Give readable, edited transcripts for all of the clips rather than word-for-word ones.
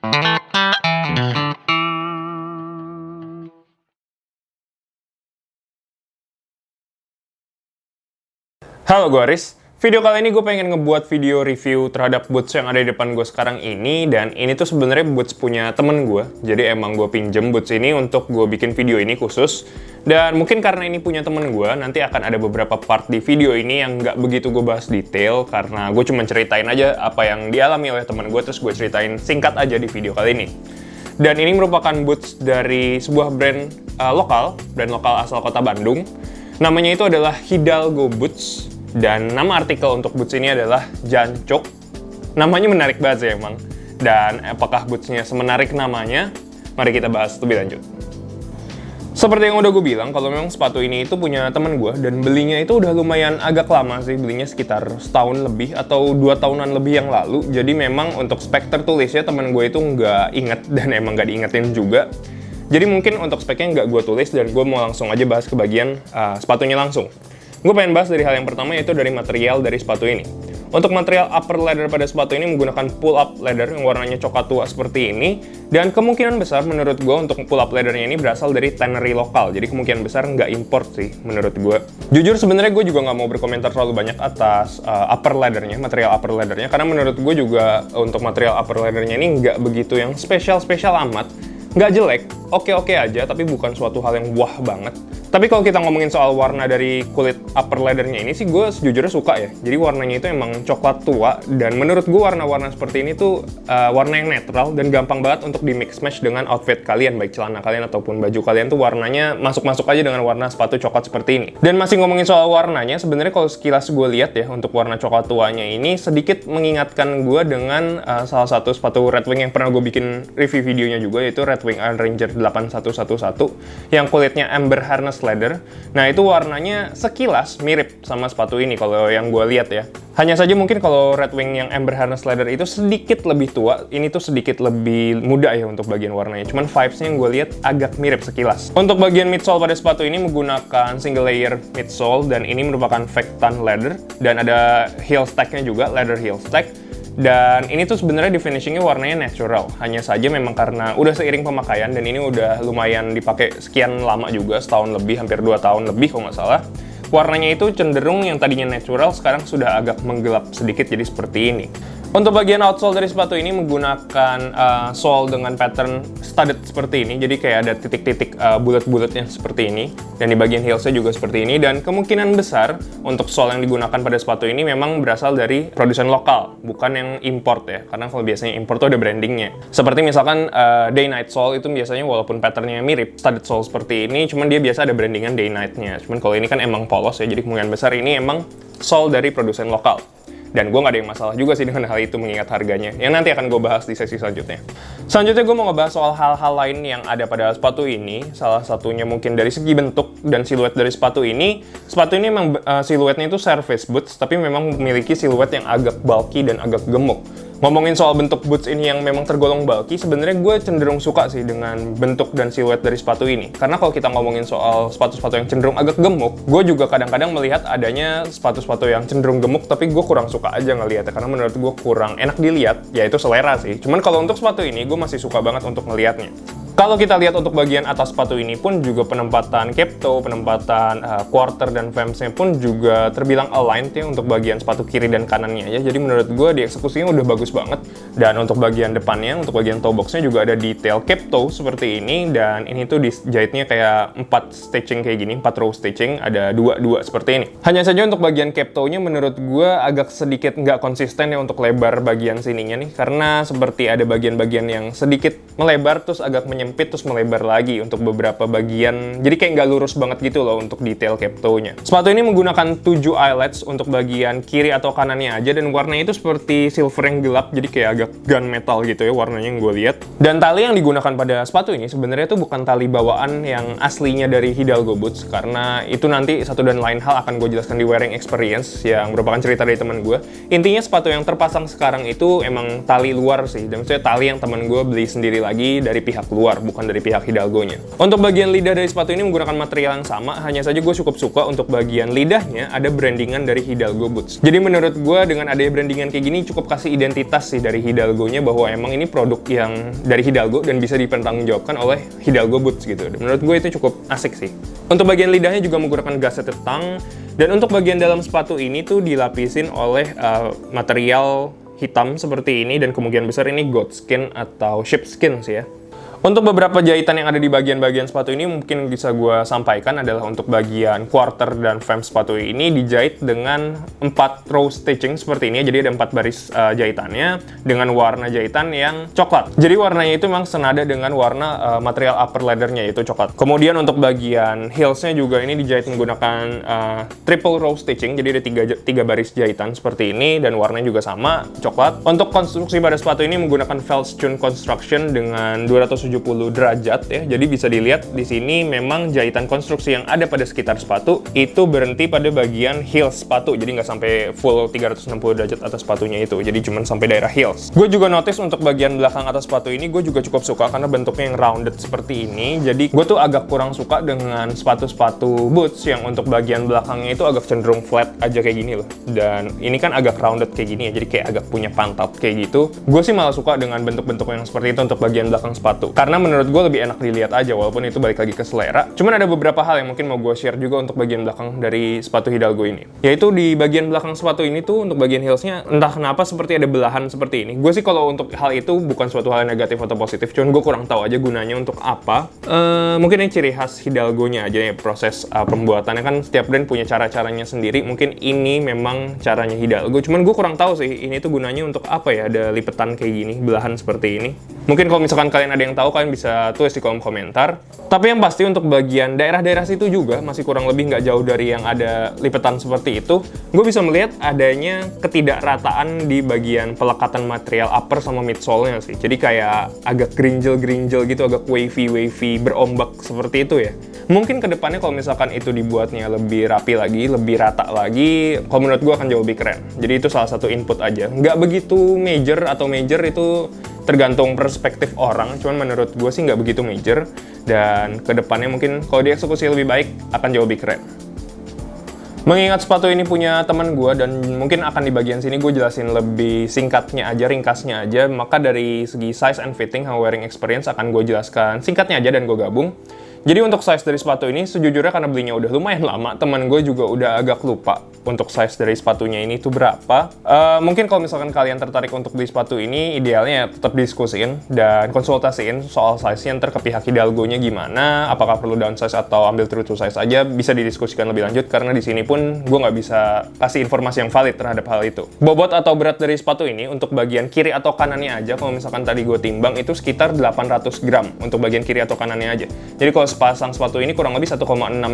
Halo, gue Aris. Video kali ini gue pengen ngebuat video review terhadap boots yang ada di depan gue sekarang ini. Dan ini tuh sebenarnya boots punya temen gue. Jadi emang gue pinjem boots ini untuk gue bikin video ini khusus. Dan mungkin karena ini punya temen gue, nanti akan ada beberapa part di video ini yang nggak begitu gue bahas detail. Karena gue cuma ceritain aja apa yang dialami oleh temen gue, terus gue ceritain singkat aja di video kali ini. Dan ini merupakan boots dari sebuah brand lokal asal kota Bandung. Namanya itu adalah Hidalgo Boots. Dan nama artikel untuk boots ini adalah Jancok. Namanya menarik banget sih emang. Dan apakah bootsnya semenarik namanya? Mari kita bahas lebih lanjut. Seperti yang udah gue bilang, kalau memang sepatu ini itu punya temen gue, dan belinya itu udah lumayan agak lama sih, belinya sekitar setahun lebih atau 2 tahunan lebih yang lalu. Jadi memang untuk spek tertulisnya temen gue itu nggak inget, dan emang nggak diingetin juga. Jadi mungkin untuk speknya nggak gue tulis, dan gue mau langsung aja bahas ke bagian sepatunya langsung. Gue pengen bahas dari hal yang pertama, yaitu dari material dari sepatu ini. Untuk material upper leather pada sepatu ini menggunakan pull up leather yang warnanya coklat tua seperti ini. Dan kemungkinan besar menurut gue untuk pull up leathernya ini berasal dari tannery lokal. Jadi kemungkinan besar nggak import sih menurut gue. Jujur sebenarnya gue juga nggak mau berkomentar terlalu banyak atas upper leathernya, material upper leathernya. Karena menurut gue juga untuk material upper leathernya ini nggak begitu yang spesial-spesial amat. Nggak jelek, oke-oke aja, tapi bukan suatu hal yang wah banget. Tapi kalau kita ngomongin soal warna dari kulit upper leathernya ini sih gue sejujurnya suka ya. Jadi warnanya itu emang coklat tua, dan menurut gue warna-warna seperti ini tuh warna yang netral dan gampang banget untuk di mix match dengan outfit kalian, baik celana kalian ataupun baju kalian tuh warnanya masuk-masuk aja dengan warna sepatu coklat seperti ini. Dan masih ngomongin soal warnanya, sebenarnya kalau sekilas gue lihat ya, untuk warna coklat tuanya ini sedikit mengingatkan gue dengan salah satu sepatu Redwing yang pernah gue bikin review videonya juga, yaitu Redwing Ranger 8111 yang kulitnya amber harness leather. Nah, itu warnanya sekilas mirip sama sepatu ini kalau yang gue lihat ya. Hanya saja mungkin kalau Redwing yang amber harness leather itu sedikit lebih tua, ini tuh sedikit lebih muda ya untuk bagian warnanya. Cuman vibes-nya yang gue lihat agak mirip sekilas. Untuk bagian midsole pada sepatu ini menggunakan single layer midsole, dan ini merupakan fake tan leather, dan ada heel stack-nya juga, leather heel stack. Dan ini tuh sebenarnya di finishingnya warnanya natural. Hanya saja memang karena udah seiring pemakaian, dan ini udah lumayan dipakai sekian lama juga, setahun lebih, hampir 2 tahun lebih kalau nggak salah. Warnanya itu cenderung yang tadinya natural, sekarang sudah agak menggelap sedikit jadi seperti ini. Untuk bagian outsole dari sepatu ini menggunakan sole dengan pattern studded seperti ini. Jadi kayak ada titik-titik bulat-bulatnya seperti ini. Dan di bagian heelsnya juga seperti ini. Dan kemungkinan besar untuk sole yang digunakan pada sepatu ini memang berasal dari produsen lokal, bukan yang import ya. Karena kalau biasanya import tuh ada brandingnya. Seperti misalkan day night sole itu biasanya walaupun patternnya mirip studded sole seperti ini, cuman dia biasa ada brandingan day night-nya. Cuman kalau ini kan emang polos ya, jadi kemungkinan besar ini emang sole dari produsen lokal. Dan gue nggak ada yang masalah juga sih dengan hal itu mengingat harganya, yang nanti akan gue bahas di sesi selanjutnya. Selanjutnya gue mau ngebahas soal hal-hal lain yang ada pada sepatu ini. Salah satunya mungkin dari segi bentuk dan siluet dari sepatu ini. Sepatu ini memang siluetnya itu service boots, tapi memang memiliki siluet yang agak bulky dan agak gemuk. Ngomongin soal bentuk boots ini yang memang tergolong bulky, sebenarnya gue cenderung suka sih dengan bentuk dan siluet dari sepatu ini. Karena kalau kita ngomongin soal sepatu-sepatu yang cenderung agak gemuk, gue juga kadang-kadang melihat adanya sepatu-sepatu yang cenderung gemuk, tapi gue kurang suka aja ngelihatnya. Karena menurut gue kurang enak dilihat, ya itu selera sih. Cuman kalau untuk sepatu ini, gue masih suka banget untuk ngelihatnya. Kalau kita lihat untuk bagian atas sepatu ini pun juga penempatan cap toe, penempatan quarter dan vamps-nya pun juga terbilang aligned ya untuk bagian sepatu kiri dan kanannya ya. Jadi menurut gue di eksekusinya udah bagus banget. Dan untuk bagian depannya, untuk bagian toe box-nya juga ada detail cap toe seperti ini. Dan ini tuh dijahitnya kayak 4 stitching kayak gini, 4 row stitching, ada 2 seperti ini. Hanya saja untuk bagian cap toe-nya menurut gue agak sedikit nggak konsisten ya untuk lebar bagian sininya nih. Karena seperti ada bagian-bagian yang sedikit melebar terus agak menyempit terus melebar lagi untuk beberapa bagian. Jadi kayak nggak lurus banget gitu loh untuk detail cap toe-nya. Sepatu ini menggunakan 7 eyelets untuk bagian kiri atau kanannya aja, dan warnanya itu seperti silver yang gelap, jadi kayak agak gunmetal gitu ya warnanya yang gue lihat. Dan tali yang digunakan pada sepatu ini sebenarnya itu bukan tali bawaan yang aslinya dari Hidalgo Boots, karena itu nanti satu dan lain hal akan gue jelaskan di wearing experience yang merupakan cerita dari teman gue. Intinya sepatu yang terpasang sekarang itu emang tali luar sih, dan maksudnya tali yang teman gue beli sendiri lagi dari pihak luar. luar, bukan dari pihak Hidalgo-nya. Untuk bagian lidah dari sepatu ini menggunakan material yang sama, hanya saja gue cukup suka untuk bagian lidahnya ada brandingan dari Hidalgo Boots. Jadi menurut gue dengan adanya brandingan kayak gini cukup kasih identitas sih dari Hidalgo-nya bahwa emang ini produk yang dari Hidalgo dan bisa dipertanggungjawabkan oleh Hidalgo Boots gitu. Dan menurut gue itu cukup asik sih. Untuk bagian lidahnya juga menggunakan gusseted tongue, dan untuk bagian dalam sepatu ini tuh dilapisin oleh material hitam seperti ini, dan kemungkinan besar ini goat skin atau sheepskin sih ya. Untuk beberapa jahitan yang ada di bagian-bagian sepatu ini mungkin bisa gue sampaikan adalah untuk bagian quarter dan fem sepatu ini dijahit dengan 4 row stitching seperti ini. Jadi ada 4 baris jahitannya dengan warna jahitan yang coklat. Jadi warnanya itu memang senada dengan warna material upper leather-nya yaitu coklat. Kemudian untuk bagian heels-nya juga ini dijahit menggunakan triple row stitching. Jadi ada 3 baris jahitan seperti ini dan warnanya juga sama, coklat. Untuk konstruksi pada sepatu ini menggunakan Feldstone Construction dengan 270 derajat ya. Jadi bisa dilihat di sini memang jahitan konstruksi yang ada pada sekitar sepatu itu berhenti pada bagian heels sepatu. Jadi nggak sampai full 360 derajat atas sepatunya itu. Jadi cuma sampai daerah heels. Gue juga notice untuk bagian belakang atas sepatu ini gue juga cukup suka karena bentuknya yang rounded seperti ini. Jadi gue tuh agak kurang suka dengan sepatu-sepatu boots yang untuk bagian belakangnya itu agak cenderung flat aja kayak gini loh. Dan ini kan agak rounded kayak gini ya. Jadi kayak agak punya pantat kayak gitu. Gue sih malah suka dengan bentuk-bentuk yang seperti itu untuk bagian belakang sepatu. Karena menurut gue lebih enak dilihat aja, walaupun itu balik lagi ke selera. Cuman ada beberapa hal yang mungkin mau gue share juga untuk bagian belakang dari sepatu Hidalgo ini. Yaitu di bagian belakang sepatu ini tuh, untuk bagian heelsnya, entah kenapa seperti ada belahan seperti ini. Gue sih kalau untuk hal itu bukan suatu hal yang negatif atau positif, cuman gue kurang tahu aja gunanya untuk apa. Mungkin ini ciri khas Hidalgo-nya aja ya, proses pembuatannya kan setiap brand punya cara-caranya sendiri. Mungkin ini memang caranya Hidalgo, cuman gue kurang tahu sih ini tuh gunanya untuk apa ya, ada lipetan kayak gini, belahan seperti ini. Mungkin kalau misalkan kalian ada yang tahu, kalian bisa tulis di kolom komentar. Tapi yang pasti untuk bagian daerah-daerah situ juga masih kurang lebih nggak jauh dari yang ada lipetan seperti itu. Gue bisa melihat adanya ketidakrataan di bagian pelekatan material upper sama midsole-nya sih. Jadi kayak agak gerinjel-gerinjel gitu, agak wavy-wavy, berombak seperti itu ya. Mungkin kedepannya kalau misalkan itu dibuatnya lebih rapi lagi, lebih rata lagi, kalau menurut gue akan jauh lebih keren. Jadi itu salah satu input aja. Nggak begitu major atau major itu tergantung perspektif orang, cuman menurut gue sih nggak begitu major, dan kedepannya mungkin kalau dieksekusi lebih baik akan jauh lebih keren. Mengingat sepatu ini punya teman gue dan mungkin akan di bagian sini gue jelasin lebih singkatnya aja, ringkasnya aja, maka dari segi size and fitting sama wearing experience akan gue jelaskan singkatnya aja dan gue gabung. Jadi untuk size dari sepatu ini, sejujurnya karena belinya udah lumayan lama, teman gue juga udah agak lupa untuk size dari sepatunya ini tuh berapa. Mungkin kalau misalkan kalian tertarik untuk beli sepatu ini, idealnya ya tetap diskusiin dan konsultasiin soal size-nya, ntar ke pihak Hidalgo-nya gimana, apakah perlu downsize atau ambil true to size aja, bisa didiskusikan lebih lanjut, karena di sini pun gue nggak bisa kasih informasi yang valid terhadap hal itu. Bobot atau berat dari sepatu ini, untuk bagian kiri atau kanannya aja, kalau misalkan tadi gue timbang, itu sekitar 800 gram untuk bagian kiri atau kanannya aja. Jadi kalau sepasang sepatu ini kurang lebih 1,6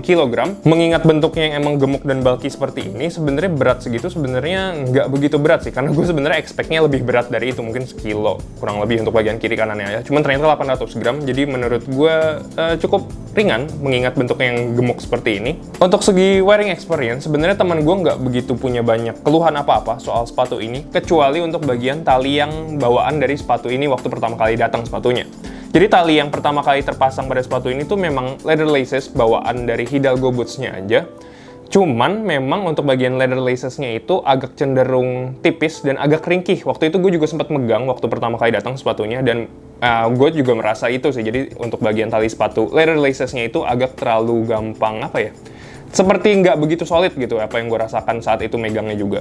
kg. Mengingat bentuknya yang emang gemuk dan bulky seperti ini, sebenarnya berat segitu sebenarnya nggak begitu berat sih, karena gue sebenarnya expect-nya lebih berat dari itu, mungkin sekilo kurang lebih untuk bagian kiri kanannya ya. Cuman ternyata 800 gram, jadi menurut gue cukup ringan mengingat bentuknya yang gemuk seperti ini. Untuk segi wearing experience, sebenarnya teman gue nggak begitu punya banyak keluhan apa-apa soal sepatu ini, kecuali untuk bagian tali yang bawaan dari sepatu ini waktu pertama kali datang sepatunya. Jadi tali yang pertama kali terpasang pada sepatu ini tuh memang leather laces bawaan dari Hidalgo Boots-nya aja. Cuman memang untuk bagian leather laces-nya itu agak cenderung tipis dan agak ringkih. Waktu itu gue juga sempat megang waktu pertama kali datang sepatunya, dan gue juga merasa itu sih. Jadi untuk bagian tali sepatu leather laces-nya itu agak terlalu gampang, apa ya, seperti nggak begitu solid gitu, apa yang gue rasakan saat itu megangnya juga.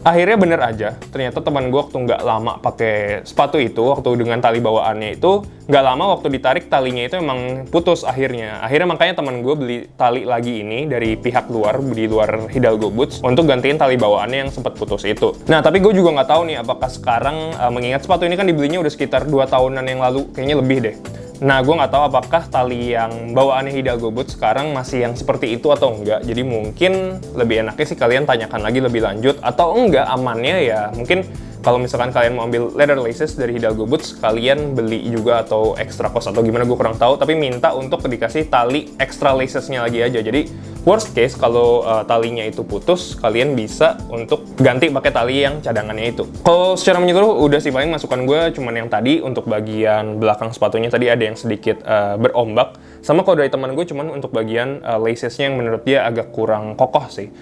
Akhirnya bener aja, ternyata teman gue waktu nggak lama pakai sepatu itu, waktu dengan tali bawaannya itu, nggak lama waktu ditarik talinya itu emang putus akhirnya. Akhirnya makanya teman gue beli tali lagi ini dari pihak luar, di luar Hidalgo Boots, untuk gantiin tali bawaannya yang sempat putus itu. Nah, tapi gue juga nggak tahu nih apakah sekarang, mengingat sepatu ini kan dibelinya udah sekitar 2 tahunan yang lalu, kayaknya lebih deh. Nah, gue nggak tahu apakah tali yang bawaannya Hidalgo Boots sekarang masih yang seperti itu atau enggak. Jadi mungkin lebih enaknya sih kalian tanyakan lagi lebih lanjut, atau enggak amannya ya mungkin Kalau misalkan kalian mau ambil leather laces dari Hidalgo Boots, kalian beli juga atau extra cost atau gimana gue kurang tahu, tapi minta untuk dikasih tali extra lacesnya lagi aja. Jadi worst case kalau talinya itu putus, kalian bisa untuk ganti pakai tali yang cadangannya itu. Kalau secara menyeluruh udah sih, paling masukan gue cuman yang tadi untuk bagian belakang sepatunya tadi ada yang sedikit berombak. Sama kalau dari teman gue cuman untuk bagian lacesnya yang menurut dia agak kurang kokoh sih.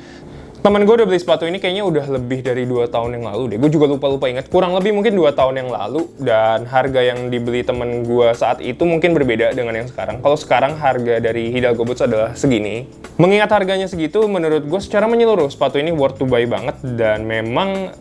Temen gue udah beli sepatu ini kayaknya udah lebih dari 2 tahun yang lalu deh. Gue juga lupa ingat. Kurang lebih mungkin 2 tahun yang lalu. Dan harga yang dibeli temen gue saat itu mungkin berbeda dengan yang sekarang. Kalau sekarang harga dari Hidalgo Boots adalah segini. Mengingat harganya segitu, menurut gue secara menyeluruh sepatu ini worth to buy banget. Dan memang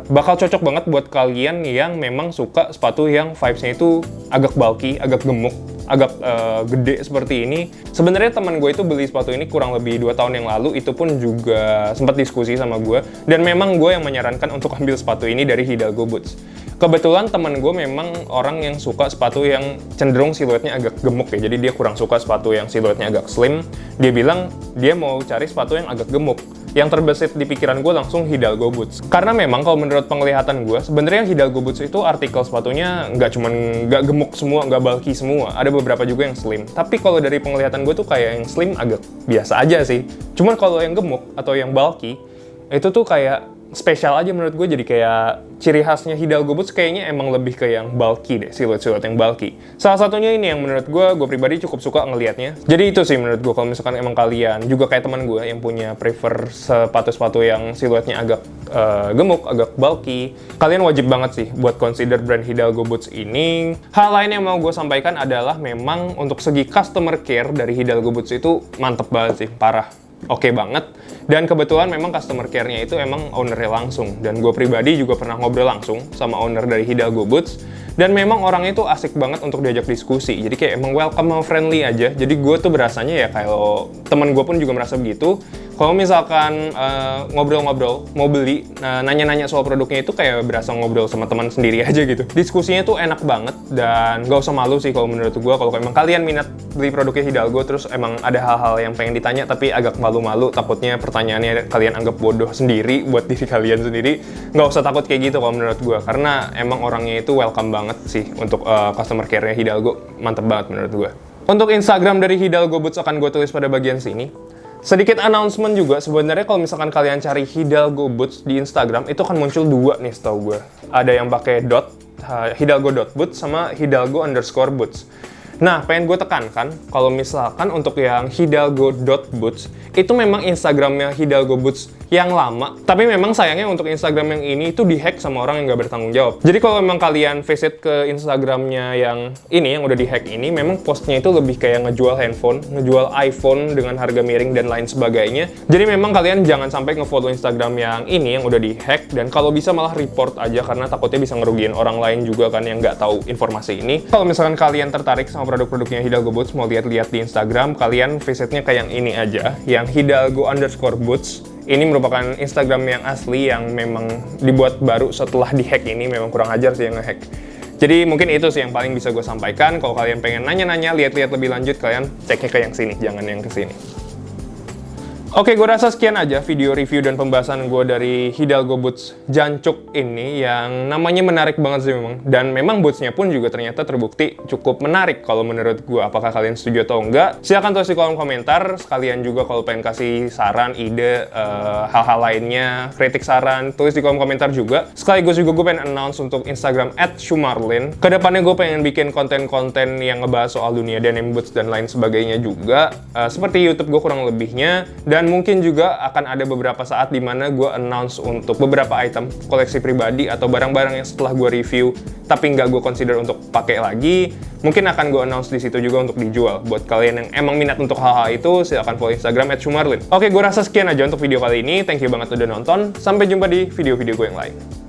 bakal cocok banget buat kalian yang memang suka sepatu yang vibes-nya itu agak bulky, agak gemuk, agak gede seperti ini. Sebenarnya teman gue itu beli sepatu ini kurang lebih 2 tahun yang lalu, itu pun juga sempat diskusi sama gue, dan memang gue yang menyarankan untuk ambil sepatu ini dari Hidalgo Boots. Kebetulan teman gue memang orang yang suka sepatu yang cenderung siluetnya agak gemuk ya, jadi dia kurang suka sepatu yang siluetnya agak slim. Dia bilang dia mau cari sepatu yang agak gemuk. Yang terbesit di pikiran gue langsung Hidalgo Boots. Karena memang kalau menurut penglihatan gue, sebenarnya Hidalgo Boots itu artikel sepatunya nggak gemuk semua, nggak bulky semua. Ada beberapa juga yang slim. Tapi kalau dari penglihatan gue tuh kayak yang slim agak biasa aja sih. Cuman kalau yang gemuk atau yang bulky, itu tuh kayak spesial aja menurut gue. Jadi kayak ciri khasnya Hidalgo Boots kayaknya emang lebih ke yang bulky deh, siluet-siluet yang bulky. Salah satunya ini yang menurut gue pribadi cukup suka ngelihatnya. Jadi itu sih menurut gue, kalau misalkan emang kalian juga kayak teman gue yang punya prefer sepatu-sepatu yang siluetnya agak gemuk, agak bulky, kalian wajib banget sih buat consider brand Hidalgo Boots ini. Hal lain yang mau gue sampaikan adalah memang untuk segi customer care dari Hidalgo Boots itu mantep banget sih, parah. Oke banget. Dan kebetulan memang customer care-nya itu emang ownernya langsung. Dan gue pribadi juga pernah ngobrol langsung sama owner dari Hidalgo Boots. Dan memang orangnya itu asik banget untuk diajak diskusi. Jadi kayak emang welcome sama friendly aja. Jadi gue tuh berasanya ya kalau teman gue pun juga merasa begitu. Kalau misalkan ngobrol-ngobrol, mau beli, nanya-nanya soal produknya itu kayak berasa ngobrol sama teman sendiri aja gitu. Diskusinya tuh enak banget dan gak usah malu sih kalau menurut gue. Kalau emang kalian minat beli produknya Hidalgo, terus emang ada hal-hal yang pengen ditanya tapi agak malu-malu, takutnya pertanyaannya kalian anggap bodoh sendiri buat diri kalian sendiri, gak usah takut kayak gitu kalau menurut gue. Karena emang orangnya itu welcome banget sih untuk customer care-nya Hidalgo. Mantep banget menurut gue. Untuk Instagram dari Hidalgo Boots akan gue tulis pada bagian sini. Sedikit announcement juga, sebenarnya kalau misalkan kalian cari Hidalgo Boots di Instagram, itu akan muncul 2 nih setahu gue. Ada yang pakai Hidalgo.boots sama Hidalgo_boots. Nah, pengen gue tekankan, kalau misalkan untuk yang Hidalgo.boots, itu memang Instagramnya Hidalgo Boots yang lama, tapi memang sayangnya untuk Instagram yang ini itu dihack sama orang yang nggak bertanggung jawab. Jadi kalau memang kalian visit ke Instagramnya yang ini, yang udah dihack ini, memang postnya itu lebih kayak ngejual handphone, ngejual iPhone dengan harga miring dan lain sebagainya. Jadi memang kalian jangan sampai ngefollow Instagram yang ini, yang udah dihack, dan kalau bisa malah report aja, karena takutnya bisa ngerugiin orang lain juga kan yang nggak tahu informasi ini. Kalau misalkan kalian tertarik sama produk-produknya Hidalgo Boots, mau lihat-lihat di Instagram, kalian visitnya kayak yang ini aja, yang Hidalgo_boots. Ini merupakan Instagram yang asli, yang memang dibuat baru setelah dihack ini. Memang kurang ajar sih yang ngehack. Jadi mungkin itu sih yang paling bisa gue sampaikan. Kalau kalian pengen nanya-nanya, lihat-lihat lebih lanjut, kalian ceknya ke yang sini, jangan yang ke sini. Oke, gue rasa sekian aja video review dan pembahasan gue dari Hidalgo Boots Jancuk ini, yang namanya menarik banget sih memang. Dan memang bootsnya pun juga ternyata terbukti cukup menarik kalau menurut gue. Apakah kalian setuju atau enggak? Silahkan tulis di kolom komentar. Sekalian juga kalau pengen kasih saran, ide, hal-hal lainnya, kritik saran, tulis di kolom komentar juga. Sekaligus juga gue pengen announce untuk Instagram @shumarlin. Kedepannya gue pengen bikin konten-konten yang ngebahas soal dunia denim boots dan lain sebagainya juga. Seperti YouTube gue kurang lebihnya. Dan mungkin juga akan ada beberapa saat di mana gue announce untuk beberapa item koleksi pribadi atau barang-barang yang setelah gue review tapi nggak gue consider untuk pakai lagi, mungkin akan gue announce di situ juga untuk dijual. Buat kalian yang emang minat untuk hal-hal itu, silahkan follow Instagram @shumarlin. Oke, gue rasa sekian aja untuk video kali ini. Thank you banget udah nonton. Sampai jumpa di video-video gue yang lain.